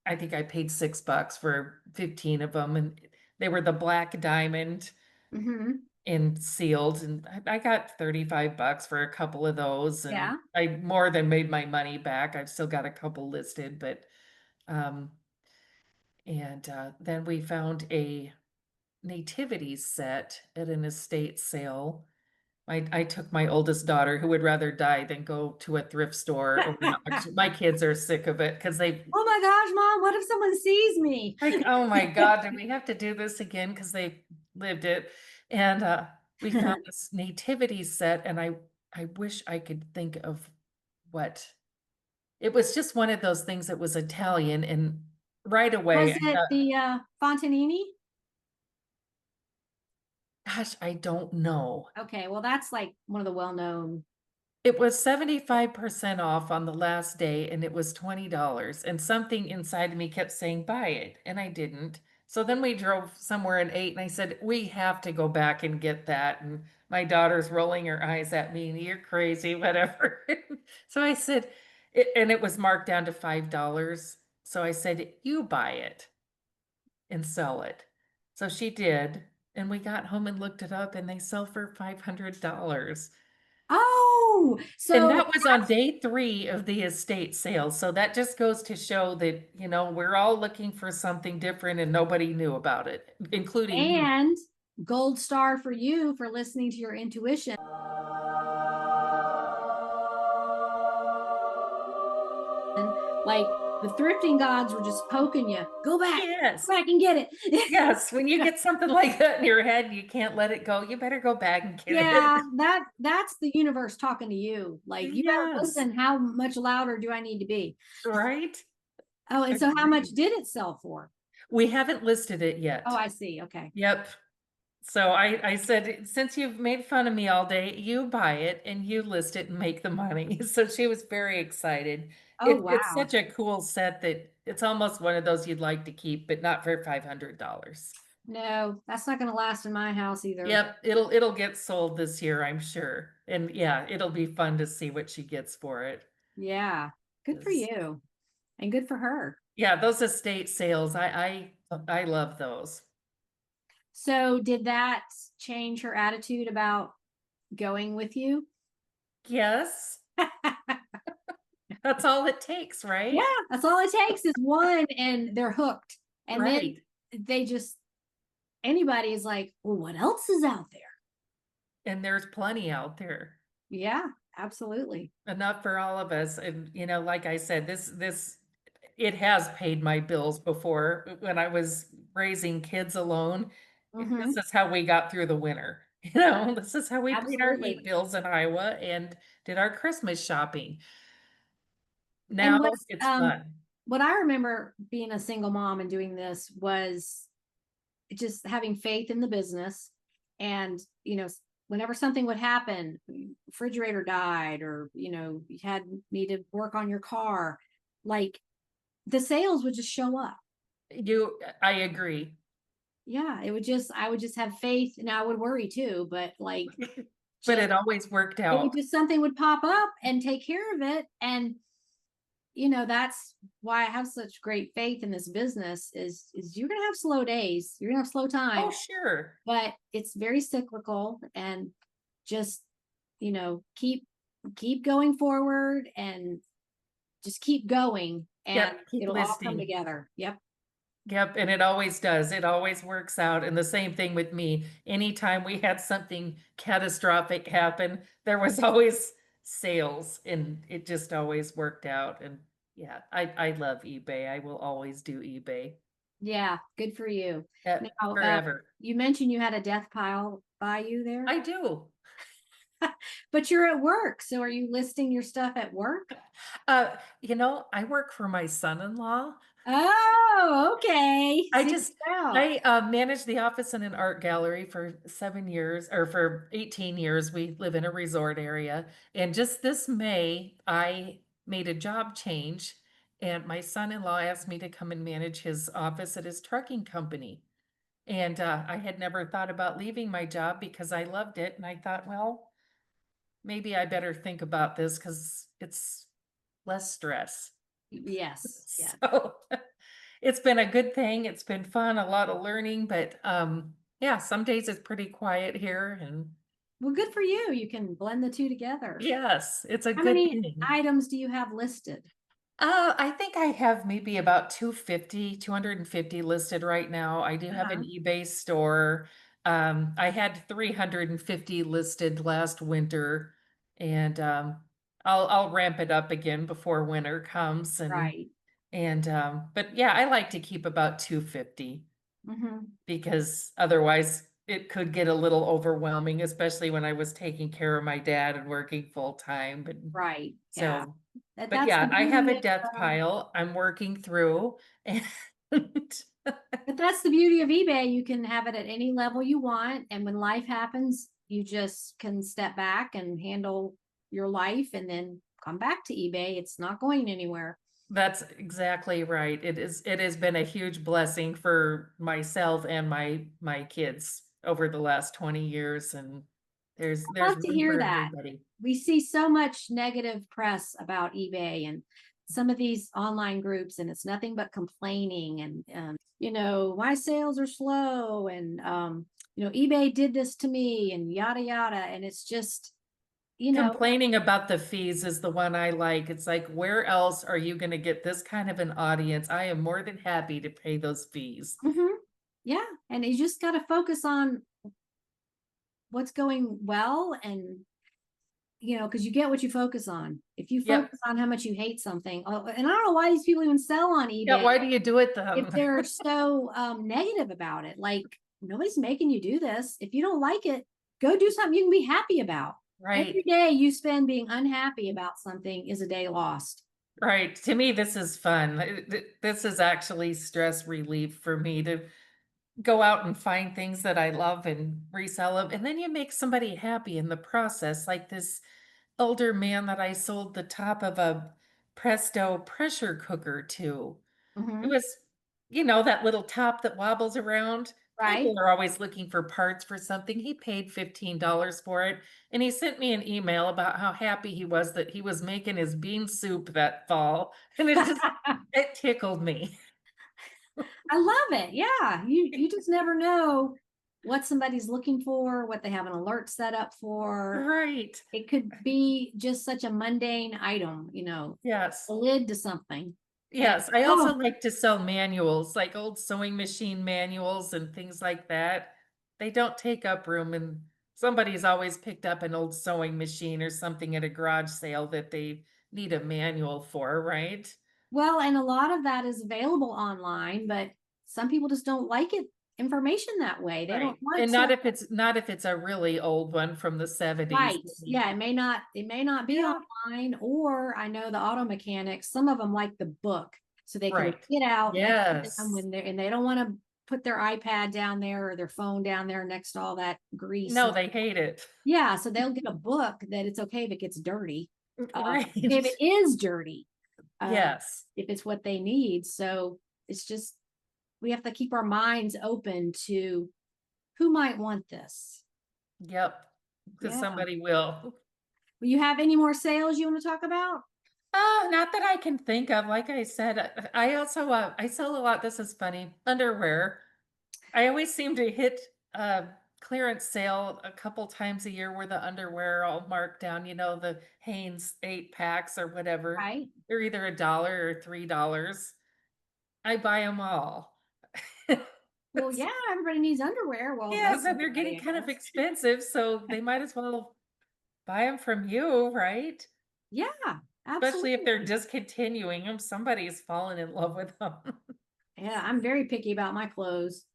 I think I paid $6 for 15 of them, and they were the black diamond Hmm. and sealed, and I got $35 for a couple of those, and Yeah. I more than made my money back. I've still got a couple listed, but um and then we found a nativity set at an estate sale. I took my oldest daughter, who would rather die than go to a thrift store or an auction. My kids are sick of it because they Oh my gosh, mom, what if someone sees me? like, oh my God, do we have to do this again? Because they lived it. And we found this nativity set, and I wish I could think of what it was. Just one of those things that was Italian, and right away Was I it thought, the Fontanini? gosh, I don't know. Okay, well, that's like one of the well-known. It was 75% off on the last day and it was $20. And something inside of me kept saying, buy it. And I didn't. So then we drove somewhere and ate, and I said, we have to go back and get that. And my daughter's rolling her eyes at me, and you're crazy, whatever. So I said, and it was marked down to $5. So I said, you buy it and sell it. So she did. And we got home and looked it up, and they sell for $500. Oh, And so that was on day 3 of the estate sale. So that just goes to show that, we're all looking for something different and nobody knew about it, including me. and gold star for you for listening to your intuition. Like the thrifting gods were just poking you. Go Yes. back and get it. Yes. When you get something like that in your head, you can't let it go. You better go back and get Yeah, it. that's the universe talking to you. Like, you better Yes. listen. How much louder do I need to be? Right? Oh, and so how much Agreed. did it sell for? We haven't listed it Oh, yet. I see. Okay. Yep. So I said, since you've made fun of me all day, you buy it and you list it and make the money. So she was very excited. Oh, It's wow. such a cool set that it's almost one of those you'd like to keep, but not for $500. No, that's not going to last in my house either. Yep, it'll get sold this year, I'm sure. And yeah, it'll be fun to see what she gets for it. Yeah. Good for you. And good for her. Yeah, those estate sales, I love those. So did that change her attitude about going with you? Yes, that's all it takes, Yeah, right? that's all it takes is one and they're hooked. And then Right. they just, anybody is like, well, what else is out there? And there's plenty out there. Yeah, absolutely. Enough for all of us. And like I said, it has paid my bills before when I was raising kids alone. This Hmm. is how we got through the winter. This is how we paid our heat Absolutely. bills in Iowa and did our Christmas shopping. And Now it's fun. what I remember being a single mom and doing this was just having faith in the business. And, whenever something would happen, refrigerator died, or, you had me to work on your car, like the sales would just show up. I agree. Yeah, I would just have faith. Now I would worry too, but like, But just, it always worked it would out. just, something would pop up and take care of it. And, that's why I have such great faith in this business is you're going to have slow days. You're going to have slow Oh, times, sure. but it's very cyclical. And just, keep going forward and just keep going, and Yep, keep it'll all come listing. together. Yep. Yep, and it always does. It always works out. And the same thing with me. Anytime we had something catastrophic happen, there was always sales and it just always worked out. And yeah, I love eBay. I will always do eBay. Yeah, good for you. Now, Forever. you mentioned you had a death pile by you there, I do. but you're at work. So are you listing your stuff at work? I work for my son-in-law. Oh, okay. I See, just well, I managed the office in an art gallery for 7 years or for 18 years. We live in a resort area. And just this May, I made a job change and my son-in-law asked me to come and manage his office at his trucking company. And I had never thought about leaving my job because I loved it. And I thought, well, maybe I better think about this because it's less stress. yes, yeah. So it's been a good thing. It's been fun, a lot of learning, but yeah, some days it's pretty quiet here and Well, good for you. You can blend the two together. yes, it's a How good many thing. items do you have listed? I think I have maybe about 250 listed right now. I do have an Uh-huh. eBay store. I had 350 listed last winter and I'll ramp it up again before winter comes Right. but yeah, I like to keep about 250 Hmm. because otherwise it could get a little overwhelming, especially when I was taking care of my dad and working full time. But Right. Yeah. so, but That's the yeah, I have beauty a death pile I'm working through and but that's the beauty of eBay. You can have it at any level you want. And when life happens, you just can step back and handle your life and then come back to eBay. It's not going anywhere. That's exactly right. It has been a huge blessing for myself and my kids over the last 20 years, and I there's love to room hear for that. everybody. We see so much negative press about eBay and some of these online groups, and it's nothing but complaining and my sales are slow and eBay did this to me and yada yada. And it's just, Complaining about the fees is the one I like. It's like, where else are you going to get this kind of an audience? I am more than happy to pay those fees. yeah. And you just got to focus on what's going well and because you get what you focus on. If you Yep. focus on how much you hate something, and I don't know why these people even sell on Yeah, eBay why do you do it if then? they're so negative about it. Like, nobody's making you do this. If you don't like it, go do something you can be happy about. Every Right. day you spend being unhappy about something is a day lost. Right. To me, this is fun. This is actually stress relief for me to go out and find things that I love and resell them. And then you make somebody happy in the process, like this older man that I sold the top of a Presto pressure cooker to. It Mm-hmm. was, that little top that wobbles around. Right. People are always looking for parts for something. He paid $15 for it. And he sent me an email about how happy he was that he was making his bean soup that fall. And it tickled me. I love it. Yeah. You just never know what somebody's looking for, what they have an alert set up for. Right. It could be just such a mundane item, Yes. a lid to something. And Yes. I also oh, like to sell manuals, like old sewing machine manuals and things like that. They don't take up room, and somebody's always picked up an old sewing machine or something at a garage sale that they need a manual for, right? well, and a lot of that is available online, but some people just don't like it information that way. They don't Right. want And to. not if it's a really old one from the 70s. Right. Yeah, it may not be Yeah. online, or I know the auto mechanics, some of them like the book so they can Right. get out next to them Yes. when they don't want to put their iPad down there or their phone down there next to all that grease. No, they hate it. Yeah, so they'll get a book that it's okay if it gets dirty. Okay, if Right. it is dirty, Yes. if it's what they need. So it's just we have to keep our minds open to who might want this. Yep. Because Yeah. somebody will. Will you have any more sales you want to talk about? Not that I can think of. Like I said, I also I sell a lot. This is funny. Underwear. I always seem to hit a clearance sale a couple times a year where the underwear are all marked down, the Hanes 8 packs or whatever. Right. They're either $1 or $3. I buy them all. Well, yeah, everybody needs underwear. Well, Yes, most and they're everybody, getting I kind of guess. expensive, so they might as well buy them from you, right? Yeah, Especially if they're absolutely. discontinuing them, somebody's fallen in love with them. Yeah, I'm very picky about my clothes.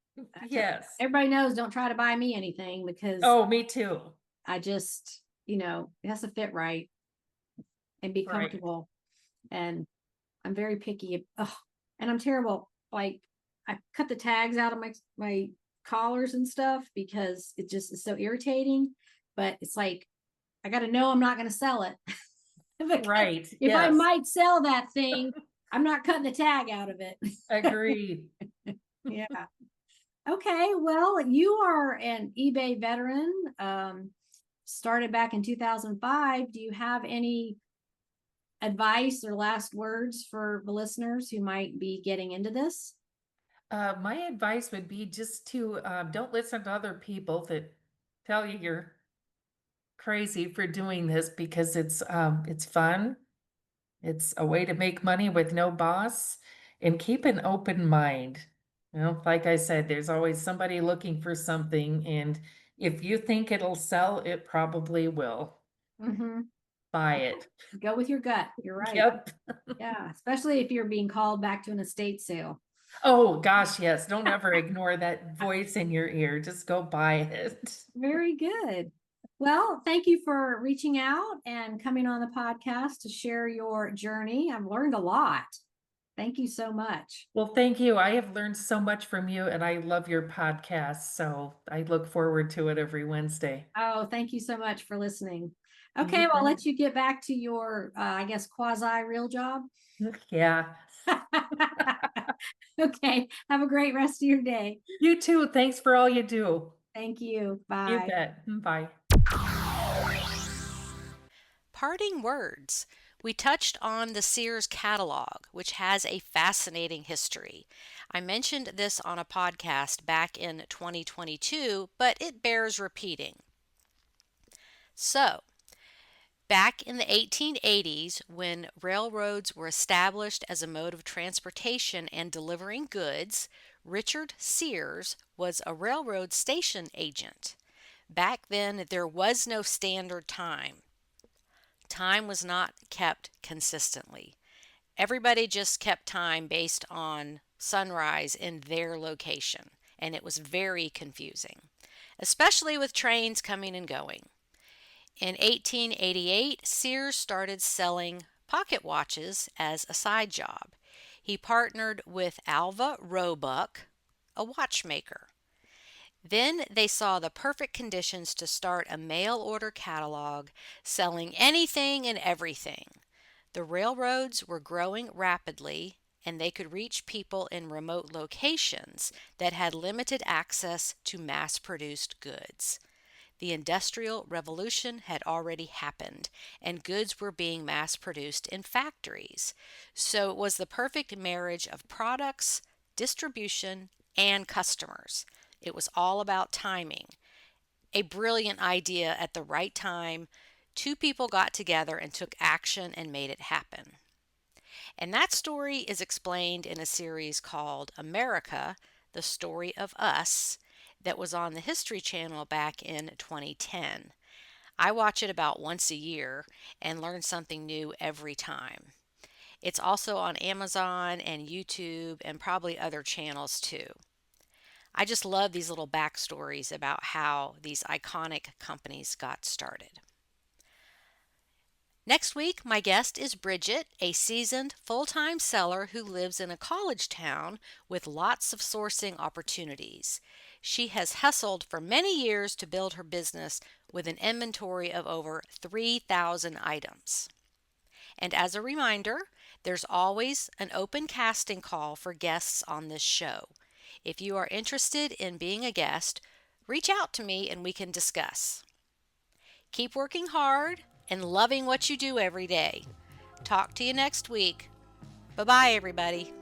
Yes. Everybody knows don't try to buy me anything because Oh, me too. I just, it has to fit right and be Right. comfortable. And I'm very picky. Oh, and I'm terrible. Like, I cut the tags out of my collars and stuff because it just is so irritating. But it's like I got to know I'm not going to sell it. Because Right. if I Yes. might sell that thing, I'm not cutting the tag out of it. Agreed. Yeah. Okay. Well, you are an eBay veteran. Started back in 2005. Do you have any advice or last words for the listeners who might be getting into this? My advice would be just to don't listen to other people that tell you you're crazy for doing this because it's fun. It's a way to make money with no boss, and keep an open mind. Like I said, there's always somebody looking for something, and if you think it'll sell, it probably will. Mm-hmm. Buy it. Go with your gut. You're right. Yep. Yeah. Especially if you're being called back to an estate sale. Oh gosh, yes. Don't ever ignore that voice in your ear. Just go buy it. Very good. Well, thank you for reaching out and coming on the podcast to share your journey. I've learned a lot. Thank you so much. Well, thank you. I have learned so much from you, and I love your podcast. So I look forward to it every Wednesday. Oh, thank you so much for listening. Okay, You well, I'll bet. let you get back to your, I guess, quasi real job. Yeah. Okay, have a great rest of your day. You too. Thanks for all you do. Thank you. You Bye. bet. Bye. Parting words. We touched on the Sears catalog, which has a fascinating history. I mentioned this on a podcast back in 2022, but it bears repeating. So, back in the 1880s, when railroads were established as a mode of transportation and delivering goods, Richard Sears was a railroad station agent. Back then, there was no standard time. Time was not kept consistently. Everybody just kept time based on sunrise in their location, and it was very confusing, especially with trains coming and going. In 1888, Sears started selling pocket watches as a side job. He partnered with Alva Roebuck, a watchmaker. Then they saw the perfect conditions to start a mail order catalog selling anything and everything. The railroads were growing rapidly, and they could reach people in remote locations that had limited access to mass produced goods. The Industrial Revolution had already happened, and goods were being mass produced in factories. So it was the perfect marriage of products, distribution, and customers. It was all about timing. A brilliant idea at the right time. Two people got together and took action and made it happen. And that story is explained in a series called America, the Story of Us, that was on the History Channel back in 2010. I watch it about once a year and learn something new every time. It's also on Amazon and YouTube and probably other channels too. I just love these little backstories about how these iconic companies got started. Next week, my guest is Bridget, a seasoned full-time seller who lives in a college town with lots of sourcing opportunities. She has hustled for many years to build her business with an inventory of over 3,000 items. And as a reminder, there's always an open casting call for guests on this show. If you are interested in being a guest, reach out to me and we can discuss. Keep working hard and loving what you do every day. Talk to you next week. Bye-bye, everybody.